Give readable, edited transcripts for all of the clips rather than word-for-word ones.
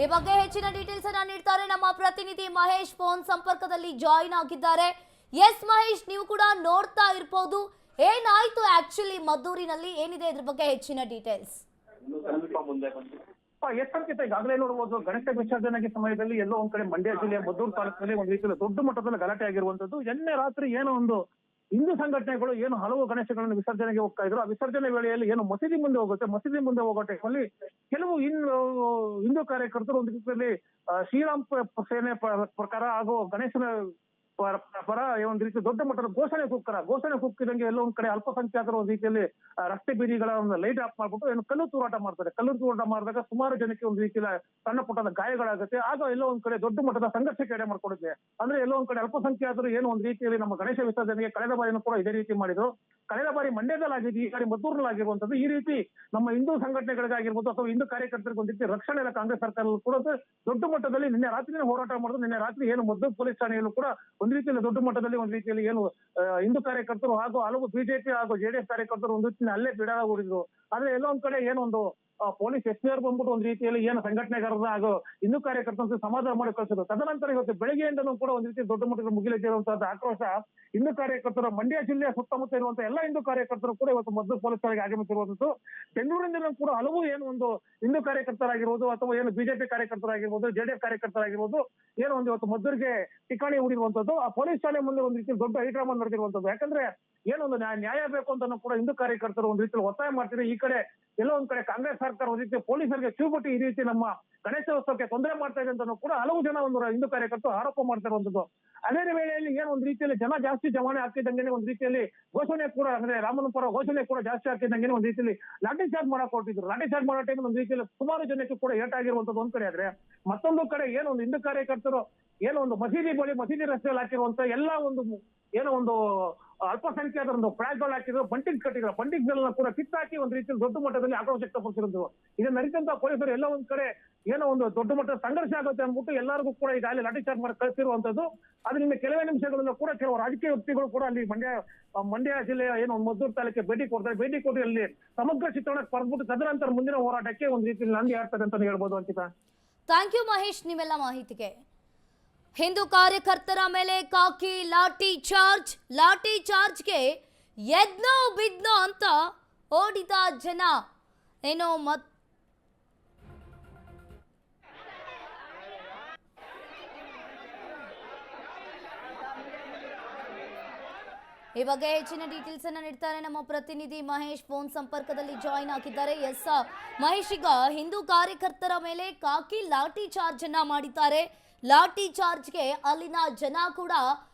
ಈ ಬಗ್ಗೆ ಹೆಚ್ಚಿನ ಡೀಟೇಲ್ಸ್ ಅನ್ನ ನೀಡ್ತಾರೆ ನಮ್ಮ ಪ್ರತಿನಿಧಿ ಮಹೇಶ್ ಫೋನ್ ಸಂಪರ್ಕದಲ್ಲಿ ಜಾಯಿನ್ ಆಗಿದ್ದಾರೆ. ಎಸ್ ಮಹೇಶ್, ನೀವು ಕೂಡ ನೋಡ್ತಾ ಇರಬಹುದು, ಏನಾಯ್ತು ಆಕ್ಚುಲಿ ಮದ್ದೂರಿನಲ್ಲಿ, ಏನಿದೆ ಇದ್ರ ಬಗ್ಗೆ ಹೆಚ್ಚಿನ ಡೀಟೇಲ್ಸ್? ಎಸ್ ಅಂಕಿತ, ಈಗಾಗಲೇ ನೋಡಬಹುದು ಗಣೇಶ ವಿಸರ್ಜನೆಗೆ ಸಮಯದಲ್ಲಿ ಎಲ್ಲೋ ಒಂದ್ ಕಡೆ ಮಂಡ್ಯ ಜಿಲ್ಲೆಯ ಮದ್ದೂರು ತಾಲೂಕಿನಲ್ಲಿ ಒಂದು ರೀತಿಯಲ್ಲಿ ದೊಡ್ಡ ಮಟ್ಟದಲ್ಲಿ ಗಲಾಟೆ ಆಗಿರುವಂತದ್ದು. ನಿನ್ನೆ ರಾತ್ರಿ ಏನೋ ಒಂದು ಹಿಂದೂ ಸಂಘಟನೆಗಳು ಏನು ಹಲವು ಗಣೇಶಗಳನ್ನು ವಿಸರ್ಜನೆಗೆ ಹೋಗ್ತಾ ಇದ್ರು. ಆ ವಿಸರ್ಜನೆ ವೇಳೆಯಲ್ಲಿ ಏನು ಮಸೀದಿ ಮುಂದೆ ಹೋಗೋ ಟೈಮಲ್ಲಿ ಕೆಲವು ಹಿಂದೂ ಕಾರ್ಯಕರ್ತರು ಒಂದು ರೀತಿಯಲ್ಲಿ ಶ್ರೀರಾಮ್ ಸೇನೆ ಪ್ರಕಾರ ಹಾಗೂ ಗಣೇಶನ ಪರ ಒಂದು ರೀತಿ ದೊಡ್ಡ ಮಟ್ಟದ ಘೋಷಣೆ ಕೂಗ್ತಿದಂಗೆ ಎಲ್ಲೋ ಒಂದ್ ಕಡೆ ಅಲ್ಪಸಂಖ್ಯಾತರ ಒಂದು ರೀತಿಯಲ್ಲಿ ರಸ್ತೆ ಬೀದಿಗಳ ಒಂದು ಲೈಟ್ ಆಫ್ ಮಾಡ್ಬಿಟ್ಟು ಏನು ಕಲ್ಲು ತೂರಾಟ ಮಾಡ್ತಾರೆ. ಕಲ್ಲು ತೂರಾಟ ಮಾಡಿದಾಗ ಸುಮಾರು ಜನಕ್ಕೆ ಒಂದು ರೀತಿಯ ಸಣ್ಣ ಪುಟ್ಟದ ಗಾಯಗಳಾಗುತ್ತೆ. ಆಗ ಎಲ್ಲೋ ಒಂದ್ ಕಡೆ ದೊಡ್ಡ ಮಟ್ಟದ ಸಂಘರ್ಷಕ್ಕೆ ಎಡೆ ಮಾಡ್ಕೊಡುತ್ತೆ. ಅಂದ್ರೆ ಎಲ್ಲೋ ಒಂದ್ ಕಡೆ ಅಲ್ಪಸಂಖ್ಯಾತರು ಏನು ಒಂದು ರೀತಿಯಲ್ಲಿ ನಮ್ಮ ಗಣೇಶ ವಿಸರ್ಜನೆಗೆ ಕಳೆದ ಬಾರಿನೂ ಕೂಡ ಇದೇ ರೀತಿ ಮಾಡಿದ್ರು. ಕಳೆದ ಬಾರಿ ಮಂಡ್ಯದಲ್ಲಿ ಆಗಿದ್ದು, ಈ ಬಾರಿ ಮದ್ದೂರಿನಲ್ಲಾಗಿರುವಂತದ್ದು. ಈ ರೀತಿ ನಮ್ಮ ಹಿಂದೂ ಸಂಘಟನೆಗಳಿಗಾಗಿರ್ಬೋದು ಅಥವಾ ಹಿಂದೂ ಕಾರ್ಯಕರ್ತರಿಗೆ ಒಂದು ರೀತಿ ರಕ್ಷಣೆ ಇಲ್ಲ ಕಾಂಗ್ರೆಸ್ ಸರ್ಕಾರ ಕೂಡ ದೊಡ್ಡ ಮಟ್ಟದಲ್ಲಿ ನಿನ್ನೆ ರಾತ್ರಿ ಹೋರಾಟ ಮಾಡಿದ್ರು. ನಿನ್ನೆ ರಾತ್ರಿ ಏನು ಮದ್ದೂರು ಪೊಲೀಸ್ ಠಾಣೆಯಲ್ಲೂ ಕೂಡ ಒಂದು ರೀತಿಯಲ್ಲಿ ದೊಡ್ಡ ಮಟ್ಟದಲ್ಲಿ ಒಂದು ರೀತಿಯಲ್ಲಿ ಏನು ಹಿಂದೂ ಕಾರ್ಯಕರ್ತರು ಹಾಗೂ ಹಲವು ಬಿಜೆಪಿ ಹಾಗೂ ಜೆಡಿಎಸ್ ಕಾರ್ಯಕರ್ತರು ಒಂದು ರೀತಿಯಲ್ಲಿ ಅಲ್ಲೇ ಬಿಡಾಡಿದ್ರು. ಆದ್ರೆ ಎಲ್ಲೋ ಒಂದ್ ಕಡೆ ಏನೊಂದು ಪೊಲೀಸ್ ಎಸ್ಪಿಆರ್ ಬಂದ್ಬಿಟ್ಟು ಒಂದು ರೀತಿಯಲ್ಲಿ ಏನು ಸಂಘಟನೆಗಾರರ ಹಾಗೂ ಹಿಂದೂ ಕಾರ್ಯಕರ್ತರು ಸಮಾಧಾನ ಮಾಡಿ ಕಳಿಸಿದ್ರು. ತದನಂತರ ಇವತ್ತು ಬೆಳಗ್ಗೆಯಿಂದಲೂ ಕೂಡ ಒಂದು ರೀತಿ ದೊಡ್ಡ ಮಟ್ಟದ ಮುಗಿಲಿರುವಂತಹ ಆಕ್ರೋಶ ಹಿಂದೂ ಕಾರ್ಯಕರ್ತರು, ಮಂಡ್ಯ ಜಿಲ್ಲೆಯ ಸುತ್ತಮುತ್ತ ಇರುವಂತಹ ಎಲ್ಲ ಹಿಂದೂ ಕಾರ್ಯಕರ್ತರು ಕೂಡ ಇವತ್ತು ಮದ್ದೂರು ಪೊಲೀಸ್ ಠಾಣೆಗೆ ಆಗಮಿಸಿರುವಂತದ್ದು. ಬೆಂಗಳೂರಿನಿಂದ ಕೂಡ ಹಲವು ಏನು ಒಂದು ಹಿಂದೂ ಕಾರ್ಯಕರ್ತರಾಗಿರ್ಬೋದು ಅಥವಾ ಏನು ಬಿಜೆಪಿ ಕಾರ್ಯಕರ್ತರಾಗಿರ್ಬೋದು, ಜೆಡಿಎಸ್ ಕಾರ್ಯಕರ್ತರಾಗಿರ್ಬೋದು, ಏನೋ ಒಂದು ಇವತ್ತು ಮದ್ದೂರಿಗೆ ಠಿಕಾಣಿ ಹೂಡಿರುವಂತದ್ದು. ಆ ಪೊಲೀಸ್ ಠಾಣೆ ಮುಂದೆ ಒಂದು ರೀತಿ ದೊಡ್ಡ ಹೈಡ್ರಾಮಾ ನಡೆದಿರುವಂತದ್ದು. ಯಾಕಂದ್ರೆ ಏನೊಂದು ನ್ಯಾಯ ಬೇಕು ಅಂತ ಕೂಡ ಹಿಂದೂ ಕಾರ್ಯಕರ್ತರು ಒಂದು ರೀತಿಯಲ್ಲಿ ಒತ್ತಾಯ ಮಾಡ್ತಿದ್ರೆ, ಈ ಕಡೆ ಎಲ್ಲೋ ಒಂದ್ ಕಡೆ ಕಾಂಗ್ರೆಸ್ ಸರ್ಕಾರ ಒಂದು ರೀತಿ ಪೊಲೀಸರಿಗೆ ಚೂಬಿಟ್ಟು ಈ ರೀತಿ ನಮ್ಮ ಗಣೇಶೋತ್ಸವಕ್ಕೆ ತೊಂದರೆ ಮಾಡ್ತಾ ಇದೆ ಅಂತ ಕೂಡ ಹಲವು ಜನ ಒಂದು ಹಿಂದೂ ಕಾರ್ಯಕರ್ತರು ಆರೋಪ ಮಾಡ್ತಾ ಇರುವಂತದ್ದು. ಅದೇ ವೇಳೆಯಲ್ಲಿ ಏನು ಒಂದು ರೀತಿಯಲ್ಲಿ ಜನ ಜಾಸ್ತಿ ಜಮಾವಣೆ ಆಗ್ತಿದ್ದಂಗೆ ಒಂದು ರೀತಿಯಲ್ಲಿ ಘೋಷಣೆ ಕೂಡ ಅಂದ್ರೆ ರಾಮನ ಪರ ಘೋಷಣೆ ಕೂಡ ಜಾಸ್ತಿ ಆಗ್ತಿದ್ದಂಗೆ ಒಂದು ರೀತಿಯಲ್ಲಿ ಲಾಠಿ ಚಾರ್ಜ್ ಮಾಡಕ್ ಹೊರಟಿದ್ರು. ಲಾಠಿ ಚಾರ್ಜ್ ಮಾಡೋ ಟೈಮ್ ಒಂದು ರೀತಿಯಲ್ಲಿ ಸುಮಾರು ಜನಕ್ಕೆ ಕೂಡ ಏಟಾಗಿರುವಂತದ್ದು ಒಂದ್ ಕಡೆ ಆದ್ರೆ, ಮತ್ತೊಂದು ಕಡೆ ಏನೋ ಒಂದು ಹಿಂದೂ ಕಾರ್ಯಕರ್ತರು ಏನೋ ಒಂದು ಮಸೀದಿ ರಸ್ತೆಯಲ್ಲಿ ಹಾಕಿರುವಂತ ಎಲ್ಲ ಒಂದು ಏನೋ ಒಂದು ಅಲ್ಪಸಂಖ್ಯಾತರ ಒಂದು ಫ್ಲಾಗ್ಗಳು ಹಾಕಿದ್ರು, ಬಂಟಿಂಗ್ಸ್ ಕಟ್ಟಿದ್ರು. ಬಂಟಿಂಗ್ಸ್ ಕೂಡ ಕಿತ್ತಾಕಿ ಒಂದು ರೀತಿಯಲ್ಲಿ ದೊಡ್ಡ ಮಟ್ಟದಲ್ಲಿ ಆಕ್ರೋಶ ವ್ಯಕ್ತಪಡಿಸಿರೋದು. ಇದನ್ನ ನಡೀತಂತ ಪೊಲೀಸರು ಎಲ್ಲ ಒಂದ್ ಕಡೆ ಏನೋ ಒಂದು ದೊಡ್ಡ ಮಟ್ಟದ ಸಂಘರ್ಷ ಆಗುತ್ತೆ ಅಂದ್ಬಿಟ್ಟು ಎಲ್ಲರಿಗೂ ಕೂಡ ಈಗಾಗಲೇ ಲಾಠಿ ಚಾರ್ಜ್ ಮಾಡಿ ಕಳಿಸಿರುವಂತದ್ದು. ಅದರಿಂದ ಕೆಲವೇ ನಿಮಿಷಗಳಲ್ಲೂ ಕೂಡ ಕೆಲವು ರಾಜಕೀಯ ವ್ಯಕ್ತಿಗಳು ಕೂಡ ಅಲ್ಲಿ ಮಂಡ್ಯ ಜಿಲ್ಲೆಯ ಏನು ಮದ್ದೂರು ತಾಲೂಕಿಗೆ ಭೇಟಿ ಕೊಡ್ತಾರೆ. ಭೇಟಿ ಕೊಟ್ಟು ಅಲ್ಲಿ ಸಮಗ್ರ ಚಿತ್ರಣಕ್ಕೆ ಪಡೆದ್ಬಿಟ್ಟು ತದನಂತರ ಮುಂದಿನ ಹೋರಾಟಕ್ಕೆ ಒಂದು ರೀತಿಯಲ್ಲಿ ನಂದಿ ಆಗ್ತದೆ ಅಂತ ಹೇಳ್ಬೋದು ಅಂಕಿತಾ. ಥ್ಯಾಂಕ್ ಯು ಮಹೇಶ್, ನಿಮ್ಮೆಲ್ಲ ಮಾಹಿತಿಗೆ. ಹಿಂದೂ ಕಾರ್ಯಕರ್ತರ ಮೇಲೆ ಕಾಕಿ ಲಾಠಿ ಚಾರ್ಜ್ಗೆ ಎದ್ನೋ ಬಿದ್ನೋ ಅಂತ ಓಡಿದ ಜನ. ಏನೋ ಈ ಬಗ್ಗೆ ಹೆಚ್ಚಿನ ಡೀಟೇಲ್ಸ್ ಅನ್ನ ನೀಡ್ತಾರೆ ನಮ್ಮ ಪ್ರತಿನಿಧಿ ಮಹೇಶ್, ಫೋನ್ ಸಂಪರ್ಕದಲ್ಲಿ ಜಾಯಿನ್ ಆಗಿದ್ದಾರೆ. ಎಸ್ ಮಹೇಶ್, ಈಗ ಹಿಂದೂ ಕಾರ್ಯಕರ್ತರ ಮೇಲೆ ಕಾಕಿ ಲಾಠಿ ಚಾರ್ಜ್ ಅನ್ನ ಮಾಡಿದ್ದಾರೆ. ಲಾಠಿ ಚಾರ್ಜ್ಗೆ ಅಲ್ಲಿನ ಜನ ಕೂಡ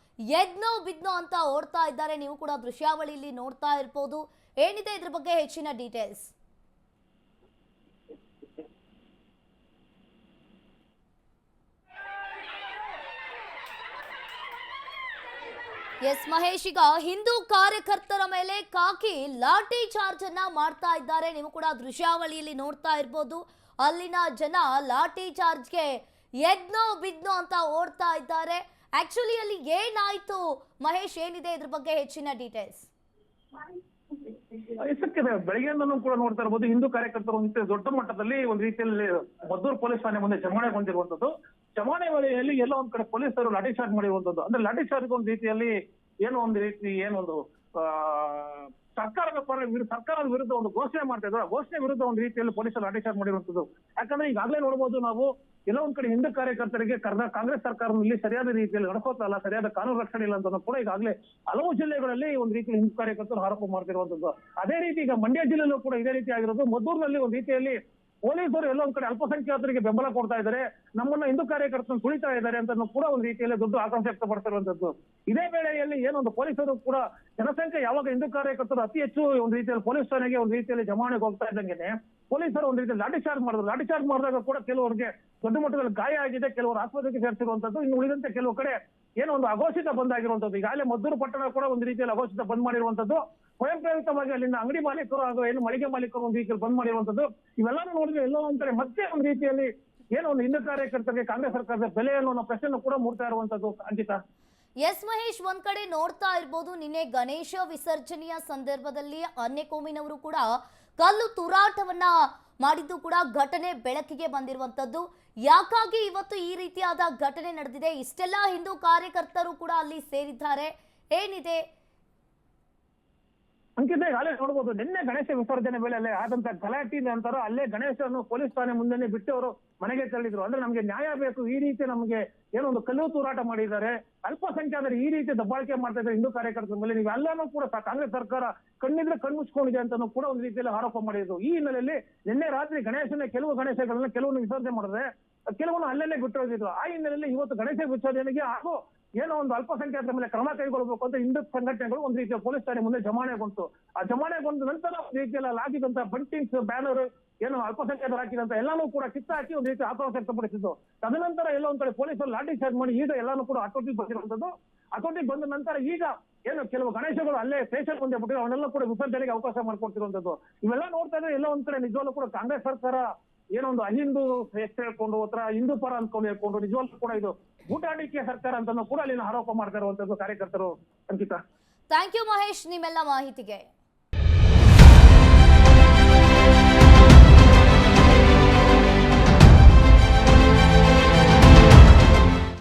ಎದ್ನೋ ಬಿದ್ನೋ ಅಂತ ಓಡ್ತಾ ಇದ್ದಾರೆ. ನೀವು ಕೂಡ ದೃಶ್ಯಾವಳಿಯಲ್ಲಿ ನೋಡ್ತಾ ಇರ್ಬೋದು. ಏನಿದೆ ಇದ್ರ ಬಗ್ಗೆ ಹೆಚ್ಚಿನ ಡೀಟೇಲ್ಸ್? ಎಸ್ ಮಹೇಶ್, ಈಗ ಹಿಂದೂ ಕಾರ್ಯಕರ್ತರ ಮೇಲೆ ಕಾಕಿ ಲಾಠಿ ಚಾರ್ಜ್ ಅನ್ನ ಮಾಡ್ತಾ ಇದ್ದಾರೆ. ನೀವು ಕೂಡ ದೃಶ್ಯಾವಳಿಯಲ್ಲಿ ನೋಡ್ತಾ ಇರ್ಬೋದು. ಅಲ್ಲಿನ ಜನ ಲಾಠಿ ಚಾರ್ಜ್ಗೆ ಎದ್ನೋ ಬಿದ್ನೋ ಅಂತ ಓಡ್ತಾ ಇದ್ದಾರೆ. ಆಕ್ಚುಲಿ ಅಲ್ಲಿ ಏನಾಯ್ತು ಮಹೇಶ್, ಏನಿದೆ ಇದ್ರ ಬಗ್ಗೆ ಹೆಚ್ಚಿನ ಡೀಟೇಲ್ಸ್? ಬೆಳಗ್ಗೆಯಿಂದನೂ ಕೂಡ ನೋಡ್ತಾ ಇರ್ಬೋದು, ಹಿಂದೂ ಕಾರ್ಯಕರ್ತರು ಒಂದು ದೊಡ್ಡ ಮಟ್ಟದಲ್ಲಿ ಒಂದು ರೀತಿಯಲ್ಲಿ ಮದ್ದೂರು ಪೊಲೀಸ್ ಠಾಣೆ ಮುಂದೆ ಜಮಾವಣೆಗೊಂಡಿರುವಂತದ್ದು. ಜಮಾವಣೆ ವೇಳೆಯಲ್ಲಿ ಎಲ್ಲ ಒಂದ್ ಕಡೆ ಪೊಲೀಸರು ಲಾಠಿ ಚಾರ್ಜ್ ಮಾಡಿರುವಂತದ್ದು. ಅಂದ್ರೆ ಲಾಠಿ ಚಾರ್ಜ್ ಒಂದು ರೀತಿಯಲ್ಲಿ ಏನೊಂದು ಸರ್ಕಾರದ ವಿರುದ್ಧ ಒಂದು ಘೋಷಣೆ ಮಾಡ್ತಾ ಇದ್ರು. ಘೋಷಣೆ ವಿರುದ್ಧ ಒಂದು ರೀತಿಯಲ್ಲಿ ಪೊಲೀಸರು ಲಾಠಿ ಚಾರ್ಜ್ ಮಾಡಿರುವಂತದ್ದು. ಯಾಕಂದ್ರೆ ಈಗಾಗಲೇ ನೋಡಬಹುದು ನಾವು ಎಲ್ಲ ಒಂದ್ ಕಡೆ ಹಿಂದೂ ಕಾರ್ಯಕರ್ತರಿಗೆ ಕಾಂಗ್ರೆಸ್ ಸರ್ಕಾರದಲ್ಲಿ ಸರಿಯಾದ ರೀತಿಯಲ್ಲಿ ನಡ್ಕೋತಾ ಇಲ್ಲ, ಸರಿಯಾದ ಕಾನೂನು ರಕ್ಷಣೆ ಇಲ್ಲ ಅಂತ ಕೂಡ ಈಗಾಗಲೇ ಹಲವು ಜಿಲ್ಲೆಗಳಲ್ಲಿ ಒಂದು ರೀತಿಯಲ್ಲಿ ಹಿಂದೂ ಕಾರ್ಯಕರ್ತರು ಆರೋಪ ಮಾಡ್ತಿರುವಂತದ್ದು. ಅದೇ ರೀತಿ ಈಗ ಮಂಡ್ಯ ಜಿಲ್ಲೆಯಲ್ಲೂ ಕೂಡ ಇದೇ ರೀತಿ ಆಗಿರೋದು. ಮದ್ದೂರಿನಲ್ಲಿ ಒಂದು ರೀತಿಯಲ್ಲಿ ಪೊಲೀಸರು ಎಲ್ಲೊಂದ್ ಕಡೆ ಅಲ್ಪಸಂಖ್ಯಾತರಿಗೆ ಬೆಂಬಲ ಕೊಡ್ತಾ ಇದ್ದಾರೆ, ನಮ್ಮನ್ನ ಹಿಂದೂ ಕಾರ್ಯಕರ್ತರನ್ನು ತುಳಿತಾ ಇದ್ದಾರೆ ಅಂತ ಕೂಡ ಒಂದು ರೀತಿಯಲ್ಲಿ ದೊಡ್ಡ ಆಕ್ರೋಶ ವ್ಯಕ್ತಪಡಿಸಿರುವಂತದ್ದು. ಇದೇ ವೇಳೆಯಲ್ಲಿ ಏನೊಂದು ಪೊಲೀಸರು ಕೂಡ ಜನಸಂಖ್ಯೆ ಯಾವಾಗ ಹಿಂದೂ ಕಾರ್ಯಕರ್ತರು ಅತಿ ಹೆಚ್ಚು ಒಂದು ರೀತಿಯಲ್ಲಿ ಪೊಲೀಸ್ ಠಾಣೆಗೆ ಒಂದು ರೀತಿಯಲ್ಲಿ ಜಮಾವಣೆಗೆ ಹೋಗ್ತಾ ಇದ್ದಂಗೆ ಪೊಲೀಸರು ಒಂದು ರೀತಿಯಲ್ಲಿ ಲಾಠಿ ಚಾರ್ಜ್ ಮಾಡಿದ್ರು. ಲಾಠಿ ಚಾರ್ಜ್ ಮಾಡಿದಾಗ ಕೂಡ ಕೆಲವರಿಗೆ ದೊಡ್ಡ ಮಟ್ಟದಲ್ಲಿ ಗಾಯ ಆಗಿದೆ, ಕೆಲವರು ಆಸ್ಪತ್ರೆಗೆ ಸೇರಿಸಿರುವಂತದ್ದು. ಇನ್ನು ಉಳಿದಂತೆ ಕೆಲವು ಕಡೆ ಏನೋ ಒಂದು ಅಘೋಷಿತ ಬಂದ್ ಆಗಿರುವಂತದ್ದು. ಈಗಾಗಲೇ ಮದ್ದೂರು ಪಟ್ಟಣ ಕೂಡ ಒಂದು ರೀತಿಯಲ್ಲಿ ಅಘೋಷಿತ ಬಂದ್ ಮಾಡಿರುವಂತದ್ದು. ಸ್ವಯಂ ಪ್ರೇರಿತವಾಗಿ ಅಲ್ಲಿನ ಅಂಗಡಿ ಮಾಲೀಕರು ಹಾಗೂ ಏನು ಮಳಿಗೆ ಮಾಲೀಕರು ಒಂದು ರೀತಿಯಲ್ಲಿ ಬಂದ್ ಮಾಡಿರುವಂತದ್ದು. ಇವೆಲ್ಲಾನು ನೋಡಿದ್ರೆ ಎಲ್ಲೋ ಒಂದ್ಕಡೆ ಮತ್ತೆ ಒಂದು ರೀತಿಯಲ್ಲಿ ಏನೋ ಒಂದು ಹಿಂದೂ ಕಾರ್ಯಕರ್ತರಿಗೆ ಕಾಂಗ್ರೆಸ್ ಸರ್ಕಾರದ ಬೆಲೆ ಅನ್ನೋ ಪ್ರಶ್ನೆ ಕೂಡ ಮೂಡ್ತಾ ಇರುವಂತದ್ದು ಅಂಕಿತಾ. ಎಸ್ ಮಹೇಶ್, ಒಂದ್ ಕಡೆ ನೋಡ್ತಾ ಇರ್ಬೋದು, ನಿನ್ನೆ ಗಣೇಶ ವಿಸರ್ಜನೆಯ ಸಂದರ್ಭದಲ್ಲಿ ಅನ್ಯ ಕೋಮಿನವರು ಕೂಡ ಕಲ್ಲು ತೂರಾಟವನ್ನ ಮಾಡಿದ್ದು ಕೂಡ ಘಟನೆ ಬೆಳಕಿಗೆ ಬಂದಿರುವಂತದ್ದು. ಯಾಕಾಗಿ ಇವತ್ತು ಈ ರೀತಿಯಾದ ಘಟನೆ ನಡೆದಿದೆ? ಇಷ್ಟೆಲ್ಲ ಹಿಂದೂ ಕಾರ್ಯಕರ್ತರು ಕೂಡ ಅಲ್ಲಿ ಸೇರಿದ್ದಾರೆ, ಏನಿದೆ? ಅಂಕಿತ ಅಲ್ಲೇ ನೋಡ್ಬೋದು, ನಿನ್ನೆ ಗಣೇಶ ವಿಸರ್ಜನೆ ವೇಳೆ ಅಲ್ಲೇ ಆದಂತ ಗಲಾಟೆ ನಂತರ ಅಲ್ಲೇ ಗಣೇಶನ್ನು ಪೊಲೀಸ್ ಠಾಣೆ ಮುಂದೆ ಬಿಟ್ಟು ಅವರು ಮನೆಗೆ ತೆರಳಿದ್ರು. ಅಂದ್ರೆ ನಮ್ಗೆ ನ್ಯಾಯ ಬೇಕು, ಈ ರೀತಿ ನಮ್ಗೆ ಏನೋ ಒಂದು ಕಲ್ಲು ತೂರಾಟ ಮಾಡಿದ್ದಾರೆ, ಅಲ್ಪಸಂಖ್ಯಾತರು ಈ ರೀತಿ ದಬ್ಬಾಳಿಕೆ ಮಾಡ್ತಾ ಇದ್ದಾರೆ ಹಿಂದೂ ಕಾರ್ಯಕರ್ತರ ಮೇಲೆ, ನೀವೆಲ್ಲನೂ ಕೂಡ ಕಾಂಗ್ರೆಸ್ ಸರ್ಕಾರ ಕಣ್ಣಿದ್ರೆ ಕಣ್ಮುಚ್ಕೊಂಡಿದೆ ಅಂತಾನು ಕೂಡ ಒಂದು ರೀತಿಯಲ್ಲಿ ಆರೋಪ ಮಾಡಿದ್ರು. ಈ ಹಿನ್ನೆಲೆಯಲ್ಲಿ ನಿನ್ನೆ ರಾತ್ರಿ ಕೆಲವು ಗಣೇಶಗಳನ್ನ ಕೆಲವನ್ನು ವಿಸರ್ಜನೆ ಮಾಡಿದ್ರೆ ಕೆಲವನ್ನು ಅಲ್ಲೇ ಬಿಟ್ಟು ಹೋಗಿದ್ರು. ಆ ಹಿನ್ನೆಲೆಯಲ್ಲಿ ಇವತ್ತು ಗಣೇಶ ವಿಸರ್ಜನೆಗೆ ಹಾಗೂ ಏನೋ ಒಂದು ಅಲ್ಪಸಂಖ್ಯಾತರ ಮೇಲೆ ಕ್ರಮ ಕೈಗೊಳ್ಳಬೇಕು ಅಂತ ಹಿಂದೂ ಸಂಘಟನೆಗಳು ಒಂದು ರೀತಿಯ ಪೊಲೀಸ್ ಠಾಣೆ ಮುಂದೆ ಜಮಾನೆಗೊಂಡು ಆ ಜಮಾನೆಗೊಂಡ ನಂತರ ಒಂದು ರೀತಿಯಲ್ಲಿ ಹಾಕಿದಂತ ಬಂಟಿಂಗ್ಸ್ ಬ್ಯಾನರ್ ಏನು ಅಲ್ಪಸಂಖ್ಯಾತರು ಹಾಕಿದಂತ ಎಲ್ಲಾನು ಕೂಡ ಕಿತ್ತ ಹಾಕಿ ಒಂದು ರೀತಿ ಆಕ್ರೋಶ ವ್ಯಕ್ತಪಡಿಸಿದ್ದು. ತದನಂತರ ಎಲ್ಲ ಒಂದ್ ಕಡೆ ಪೊಲೀಸರು ಲಾಠಿ ಚಾರ್ಜ್ ಮಾಡಿ ಈಗ ಎಲ್ಲಾನು ಕೂಡ ಹತೋಟಿಗೆ ಬಂದಿರುವಂತದ್ದು. ಹತೋಟಿಗೆ ಬಂದ ನಂತರ ಈಗ ಏನು ಕೆಲವು ಗಣೇಶಗಳು ಅಲ್ಲೇ ಸ್ಟೇಷನ್ ಮುಂದೆ ಬಿಟ್ಟಿರೋ ಅವನ್ನೆಲ್ಲ ಕೂಡ ವಿಸರ್ಜನೆಗೆ ಅವಕಾಶ ಮಾಡ್ಕೊಡ್ತಿರುವಂತದ್ದು. ಇವೆಲ್ಲ ನೋಡ್ತಾ ಇದ್ರೆ ಎಲ್ಲ ಒಂದ್ ಕಡೆ ನಿಜವಾಗ್ಲೂ ಕೂಡ ಕಾಂಗ್ರೆಸ್ ಸರ್ಕಾರ ಏನೋ ಒಂದು ಅಹಿಂದು ಹೆಸರು ಹೇಳ್ಕೊಂಡು ಅಥವಾ ಹಿಂದೂ ಪರ ಅನ್ಕೊಂಡು ಹೇಳ್ಕೊಂಡು ನಿಜವಾಗ್ಲೂ ಕೂಡ ಇದು ಊಟಾಣಿಕೆ ಸರ್ಕಾರ ಅಂತ ಕೂಡ ಅಲ್ಲಿನ ಆರೋಪ ಮಾಡ್ತಾ ಇರುವಂತದ್ದು ಕಾರ್ಯಕರ್ತರು. ಅಂಕಿತಾ, ಥ್ಯಾಂಕ್ ಯು ಮಹೇಶ್, ನಿಮ್ಮೆಲ್ಲ ಮಾಹಿತಿಗೆ.